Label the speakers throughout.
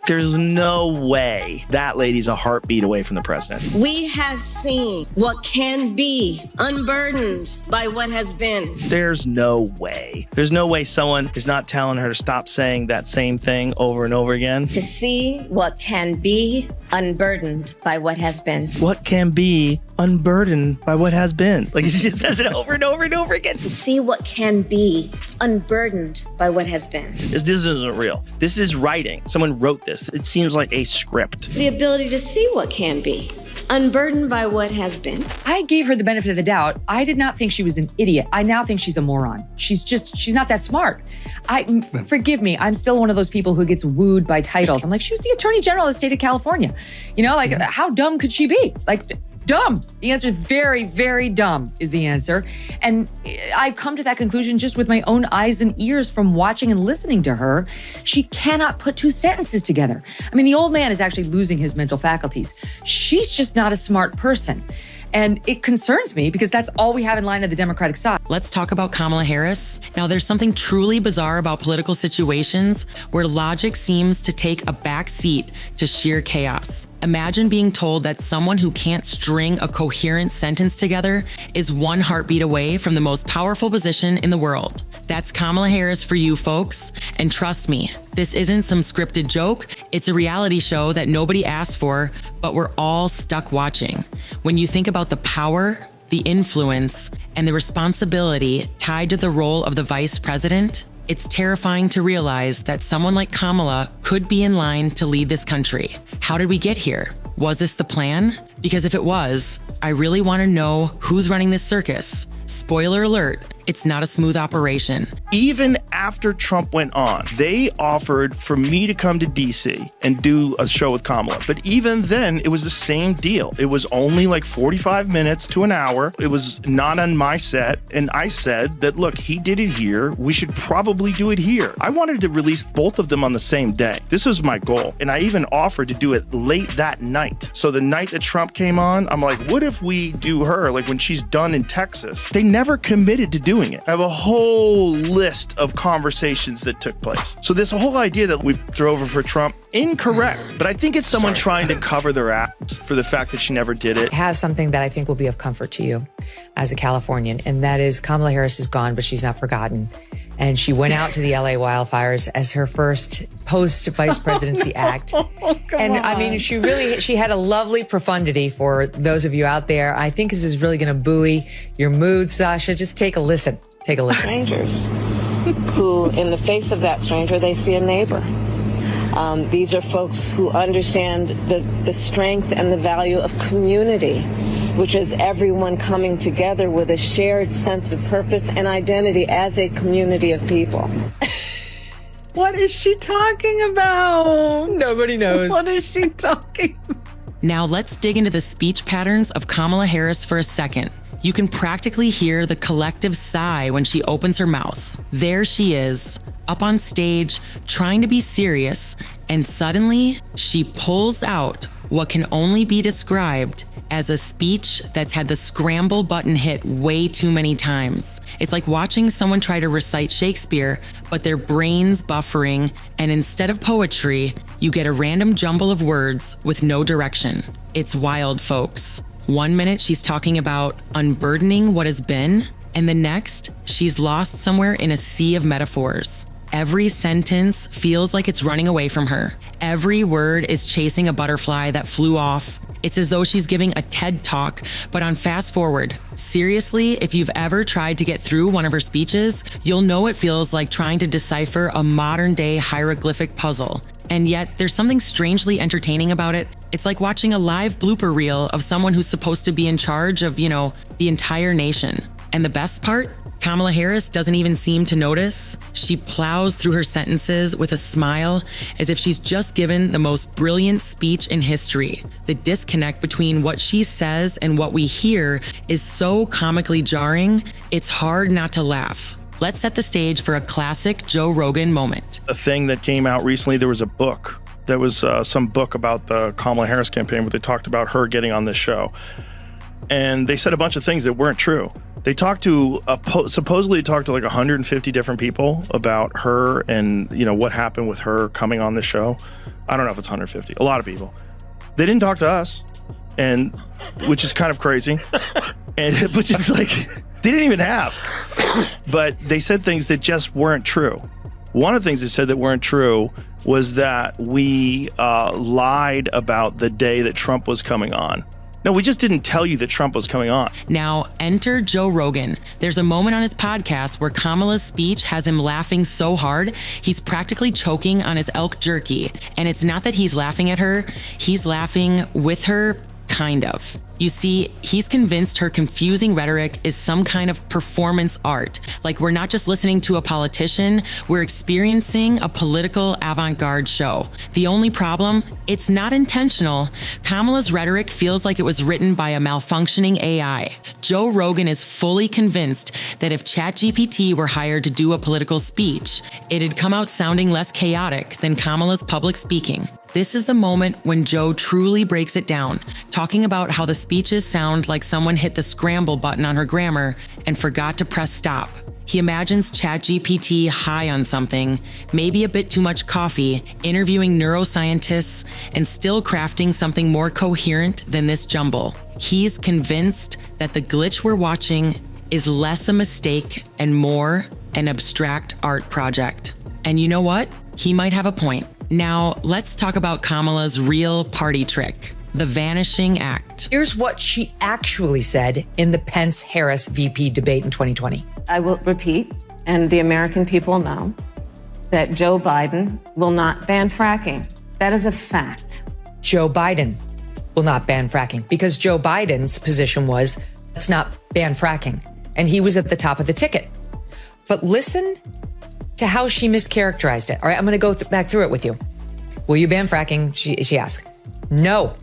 Speaker 1: There's no way that lady's a heartbeat away from the president.
Speaker 2: We have seen what can be unburdened by what has been.
Speaker 1: There's no way. There's no way someone is not telling her to stop saying that same thing over and over again.
Speaker 2: To see what can be unburdened by what has been.
Speaker 1: What can be unburdened by what has been? Like, she just says it over and over and over again.
Speaker 2: To see what can be unburdened by what has been.
Speaker 1: This isn't real. This is writing. Someone wrote this. It seems like a script.
Speaker 2: The ability to see what can be unburdened by what has been.
Speaker 3: I gave her the benefit of the doubt. I did not think she was an idiot. I now think she's a moron. She's not that smart. Forgive me, I'm still one of those people who gets wooed by titles. I'm like, she was the Attorney General of the state of California. You know, like, how dumb could she be? Like, dumb. The answer is very, very dumb is the answer. And I've come to that conclusion just with my own eyes and ears from watching and listening to her. She cannot put two sentences together. I mean, the old man is actually losing his mental faculties. She's just not a smart person. And it concerns me because that's all we have in line of the Democratic side.
Speaker 4: Let's talk about Kamala Harris. Now, there's something truly bizarre about political situations where logic seems to take a back seat to sheer chaos. Imagine being told that someone who can't string a coherent sentence together is one heartbeat away from the most powerful position in the world. That's Kamala Harris for you folks. And trust me, this isn't some scripted joke. It's a reality show that nobody asked for, but we're all stuck watching. When you think about the power, the influence, and the responsibility tied to the role of the vice president, it's terrifying to realize that someone like Kamala could be in line to lead this country. How did we get here? Was this the plan? Because if it was, I really want to know who's running this circus. Spoiler alert, it's not a smooth operation.
Speaker 1: Even after Trump went on, they offered for me to come to DC and do a show with Kamala. But even then, it was the same deal. It was only like 45 minutes to an hour. It was not on my set. And I said that, look, he did it here. We should probably do it here. I wanted to release both of them on the same day. This was my goal. And I even offered to do it late that night. So the night that Trump came on, I'm like, what if we do her like when she's done in Texas? They never committed to doing it. I have a whole list of conversations that took place. So this whole idea that we drove her for Trump, incorrect. But I think it's someone trying to cover their ass for the fact that she never did it.
Speaker 3: I have something that I think will be of comfort to you as a Californian, and that is Kamala Harris is gone, but she's not forgotten. And she went out to the LA wildfires as her first post-vice presidency act. I mean, she had a lovely profundity for those of you out there. I think this is really going to buoy your mood, Sasha. Just take a listen. Take a listen.
Speaker 5: Strangers who, in the face of that stranger, they see a neighbor. These are folks who understand the strength and the value of community, which is everyone coming together with a shared sense of purpose and identity as a community of people.
Speaker 3: What is she talking about? Nobody knows.
Speaker 6: What is she talking about?
Speaker 4: Now let's dig into the speech patterns of Kamala Harris for a second. You can practically hear the collective sigh when she opens her mouth. There she is, up on stage, trying to be serious, and suddenly she pulls out what can only be described as a speech that's had the scramble button hit way too many times. It's like watching someone try to recite Shakespeare, but their brain's buffering, and instead of poetry, you get a random jumble of words with no direction. It's wild, folks. 1 minute she's talking about unburdening what has been, and the next, she's lost somewhere in a sea of metaphors. Every sentence feels like it's running away from her. Every word is chasing a butterfly that flew off. It's as though she's giving a TED talk, but on fast forward. Seriously, if you've ever tried to get through one of her speeches, you'll know it feels like trying to decipher a modern day hieroglyphic puzzle. And yet, there's something strangely entertaining about it. It's like watching a live blooper reel of someone who's supposed to be in charge of, the entire nation. And the best part? Kamala Harris doesn't even seem to notice. She plows through her sentences with a smile as if she's just given the most brilliant speech in history. The disconnect between what she says and what we hear is so comically jarring, it's hard not to laugh. Let's set the stage for a classic Joe Rogan moment.
Speaker 1: A thing that came out recently, there was a book. There was some book about the Kamala Harris campaign where they talked about her getting on this show. And they said a bunch of things that weren't true. They talked to, supposedly talked to like 150 different people about her and, what happened with her coming on the show. I don't know if it's 150. A lot of people. They didn't talk to us, and which is kind of crazy. And which is like, they didn't even ask. But they said things that just weren't true. One of the things they said that weren't true was that we lied about the day that Trump was coming on. No, we just didn't tell you that Trump was coming on.
Speaker 4: Now, enter Joe Rogan. There's a moment on his podcast where Kamala's speech has him laughing so hard, he's practically choking on his elk jerky. And it's not that he's laughing at her, he's laughing with her, kind of. You see, he's convinced her confusing rhetoric is some kind of performance art. Like, we're not just listening to a politician, we're experiencing a political avant-garde show. The only problem, it's not intentional. Kamala's rhetoric feels like it was written by a malfunctioning AI. Joe Rogan is fully convinced that if ChatGPT were hired to do a political speech, it'd come out sounding less chaotic than Kamala's public speaking. This is the moment when Joe truly breaks it down, talking about how the speeches sound like someone hit the scramble button on her grammar and forgot to press stop. He imagines ChatGPT high on something, maybe a bit too much coffee, interviewing neuroscientists, and still crafting something more coherent than this jumble. He's convinced that the glitch we're watching is less a mistake and more an abstract art project. And you know what? He might have a point. Now, let's talk about Kamala's real party trick, the vanishing act.
Speaker 3: Here's what she actually said in the Pence-Harris VP debate in 2020.
Speaker 5: I will repeat, and the American people know, that Joe Biden will not ban fracking. That is a fact.
Speaker 3: Joe Biden will not ban fracking because Joe Biden's position was, let's not ban fracking. And he was at the top of the ticket. But listen to how she mischaracterized it. All right, I'm going to go back through it with you. Will you ban fracking? She asked. No.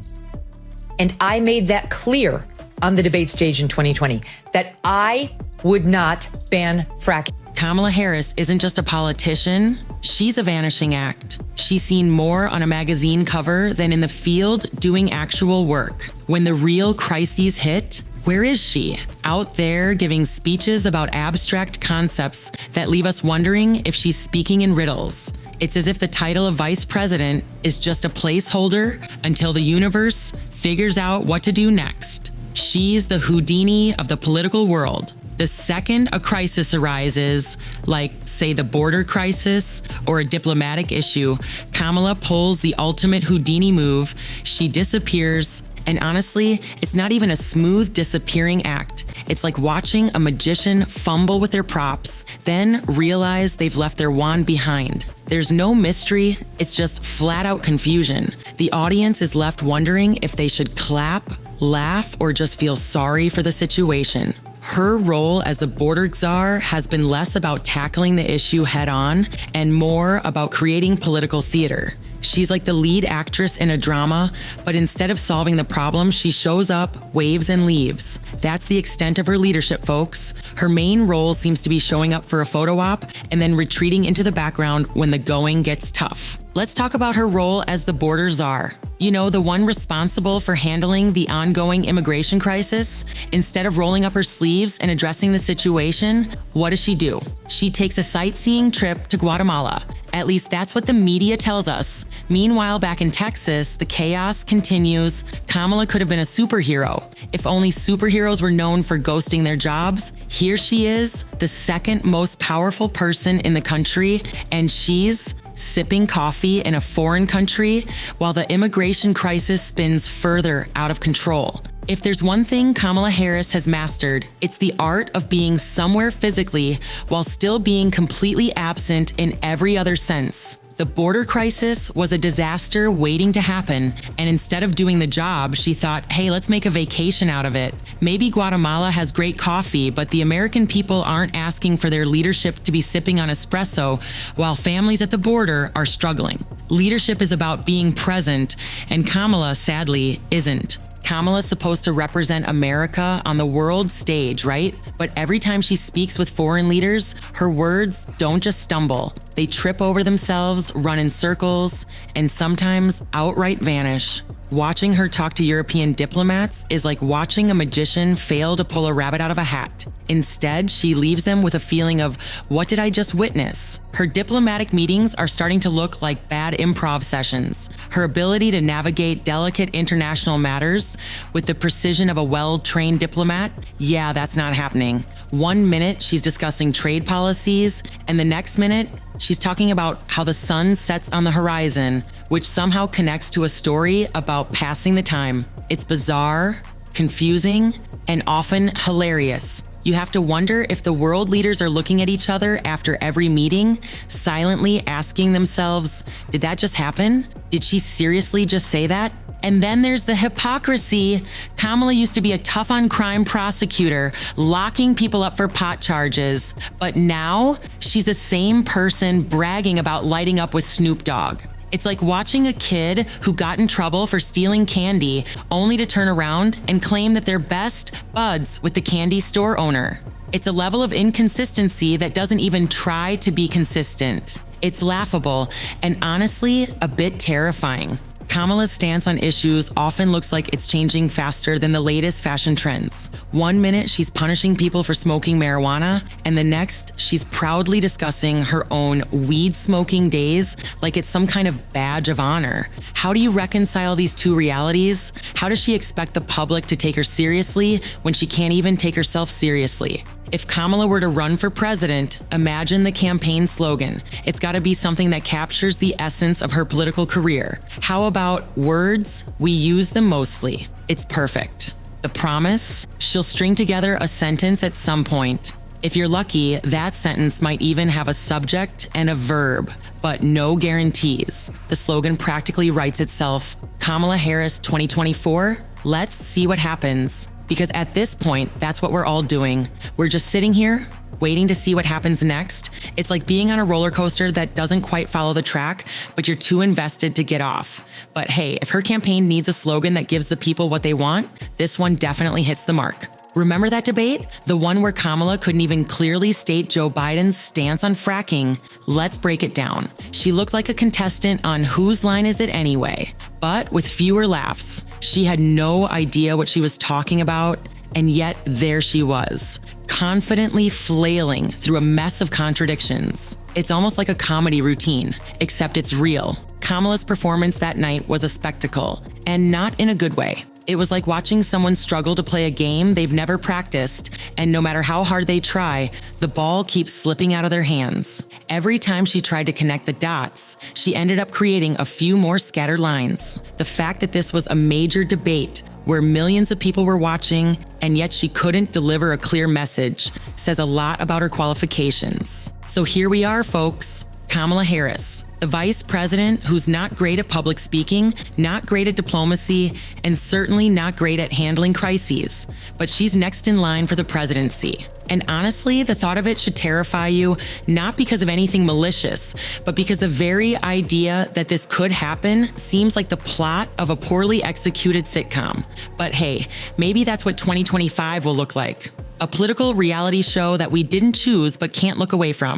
Speaker 3: And I made that clear on the debate stage in 2020 that I would not ban fracking.
Speaker 4: Kamala Harris isn't just a politician, she's a vanishing act. She's seen more on a magazine cover than in the field doing actual work. When the real crises hit, where is she? Out there giving speeches about abstract concepts that leave us wondering if she's speaking in riddles. It's as if the title of vice president is just a placeholder until the universe figures out what to do next. She's the Houdini of the political world. The second a crisis arises, like, say, the border crisis or a diplomatic issue, Kamala pulls the ultimate Houdini move. She disappears. And honestly, it's not even a smooth disappearing act. It's like watching a magician fumble with their props, then realize they've left their wand behind. There's no mystery, it's just flat out confusion. The audience is left wondering if they should clap, laugh, or just feel sorry for the situation. Her role as the Border Czar has been less about tackling the issue head on and more about creating political theater. She's like the lead actress in a drama, but instead of solving the problem, she shows up, waves, and leaves. That's the extent of her leadership, folks. Her main role seems to be showing up for a photo op and then retreating into the background when the going gets tough. Let's talk about her role as the Border Czar. You know, the one responsible for handling the ongoing immigration crisis. Instead of rolling up her sleeves and addressing the situation, what does she do? She takes a sightseeing trip to Guatemala. At least that's what the media tells us. Meanwhile, back in Texas, the chaos continues. Kamala could have been a superhero. If only superheroes were known for ghosting their jobs. Here she is, the second most powerful person in the country, and she's sipping coffee in a foreign country while the immigration crisis spins further out of control. If there's one thing Kamala Harris has mastered, it's the art of being somewhere physically while still being completely absent in every other sense. The border crisis was a disaster waiting to happen, and instead of doing the job, she thought, hey, let's make a vacation out of it. Maybe Guatemala has great coffee, but the American people aren't asking for their leadership to be sipping on espresso while families at the border are struggling. Leadership is about being present, and Kamala, sadly, isn't. Kamala's supposed to represent America on the world stage, right? But every time she speaks with foreign leaders, her words don't just stumble. They trip over themselves, run in circles, and sometimes outright vanish. Watching her talk to European diplomats is like watching a magician fail to pull a rabbit out of a hat. Instead, she leaves them with a feeling of, what did I just witness? Her diplomatic meetings are starting to look like bad improv sessions. Her ability to navigate delicate international matters with the precision of a well-trained diplomat, yeah, that's not happening. 1 minute, she's discussing trade policies, and the next minute, she's talking about how the sun sets on the horizon, which somehow connects to a story about passing the time. It's bizarre, confusing, and often hilarious. You have to wonder if the world leaders are looking at each other after every meeting, silently asking themselves, did that just happen? Did she seriously just say that? And then there's the hypocrisy. Kamala used to be a tough on crime prosecutor, locking people up for pot charges. But now she's the same person bragging about lighting up with Snoop Dogg. It's like watching a kid who got in trouble for stealing candy only to turn around and claim that they're best buds with the candy store owner. It's a level of inconsistency that doesn't even try to be consistent. It's laughable and honestly a bit terrifying. Kamala's stance on issues often looks like it's changing faster than the latest fashion trends. 1 minute, she's punishing people for smoking marijuana, and the next, she's proudly discussing her own weed-smoking days like it's some kind of badge of honor. How do you reconcile these two realities? How does she expect the public to take her seriously when she can't even take herself seriously? If Kamala were to run for president, imagine the campaign slogan. It's got to be something that captures the essence of her political career. How about words? We use them mostly. It's perfect. The promise? She'll string together a sentence at some point. If you're lucky, that sentence might even have a subject and a verb, but no guarantees. The slogan practically writes itself. Kamala Harris 2024, let's see what happens. Because at this point, that's what we're all doing. We're just sitting here, waiting to see what happens next. It's like being on a roller coaster that doesn't quite follow the track, but you're too invested to get off. But hey, if her campaign needs a slogan that gives the people what they want, this one definitely hits the mark. Remember that debate? The one where Kamala couldn't even clearly state Joe Biden's stance on fracking? Let's break it down. She looked like a contestant on Whose Line Is It Anyway? But with fewer laughs. She had no idea what she was talking about, and yet there she was, confidently flailing through a mess of contradictions. It's almost like a comedy routine, except it's real. Kamala's performance that night was a spectacle, and not in a good way. It was like watching someone struggle to play a game they've never practiced, and no matter how hard they try, the ball keeps slipping out of their hands. Every time she tried to connect the dots, she ended up creating a few more scattered lines. The fact that this was a major debate where millions of people were watching, and yet she couldn't deliver a clear message, says a lot about her qualifications. So here we are, folks. Kamala Harris, the vice president who's not great at public speaking, not great at diplomacy, and certainly not great at handling crises. But she's next in line for the presidency. And honestly, the thought of it should terrify you, not because of anything malicious, but because the very idea that this could happen seems like the plot of a poorly executed sitcom. But hey, maybe that's what 2025 will look like. A political reality show that we didn't choose but can't look away from.